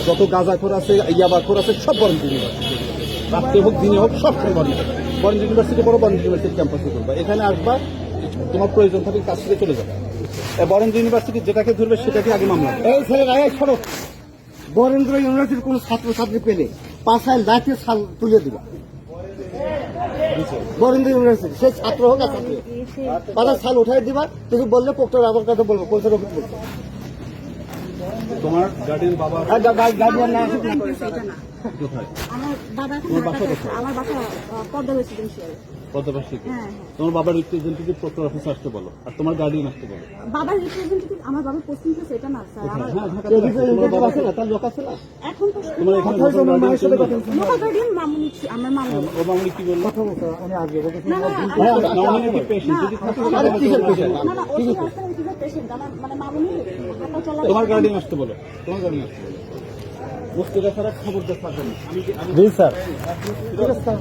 যত গাঁজাখোর আছে, ইয়াবাখোর আছে, সব বরেন্দ্র ইউনিভার্সিটি, রাত্রে হোক দিনে হোক সব সময় বরেন্দ্র ইউনিভার্সিটি বড়, বরেন্দ্র ইউনিভার্সিটি ক্যাম্পাসে করবা। এখানে আসবা, তোমার প্রয়োজন থাকলে কাজ থেকে চলে যাবে। বরেন্দ্র ইউনিভার্সিটি যেটাকে ধরবে সেটাকে আগে মামলা। এই ছেলেরা সড়ক বরেন্দ্র ইউনিভার্সিটির কোন ছাত্রছাত্রী পেলে পাশায় লাঠি ছাল তুলে দিবা। বরেন্দ্র ইউনিভার্সিটি সে ছাত্র হোক আর ছাত্রী হোক, পাশায় ছাল উঠাই দিবা। কিছু বললে পোক্টার আবার কাছে বলবো, পয়সার অফিস বলবো। তোমার গার্ডিয়ান বাবা গার্ডিয়ান না আসুক না। কোথায়? আমার বাবা এখন তোমার বাসা ঢাকাতে আছে। কোথায়? আমার বাসা পদ্মা রেসিডেন্সিয়াল। পদ্মাবাসীতে। হ্যাঁ। তোমার বাবার রিপ্রেজেন্টেটিভ প্রক্টর অফিসে আসতে বলো, আর তোমার গার্ডিয়ান আসতে বলো। বাবার রিপ্রেজেন্টেটিভ আমার বাবার পোস্টিং তো সেটা না স্যার। আমার হ্যাঁ, ঢাকাতে আছে। তোমার বাবা আছে না, তার লোক আছে না। এখন তো তোমার এখানে কোথায় নতুন জন্য guardian মায়ের সাথে ছিল? কথা বলছি? লোকাল গার্ডিয়ান মামুনি আমার মামুনি। ও মামুনি কি বললো? কথা বলছে উনি আগে বলতেছে না, না, মামুনি কি পেশেন্ট? যদি থাকে না, তাহলে কিসের তোমার patient? গার্ডিয়ান। না না ওই রাস্তায় ওই পেশেন্ট আমার মানে মামুনি হাঁটা চলা। তোমার গার্ডিয়ান আসতে বলো, তোমার গার্ডিয়ান আসতে বলো। মুস্তিকা ছাড়া খবর দেখাবেন। জি স্যার। ঠিক আছে।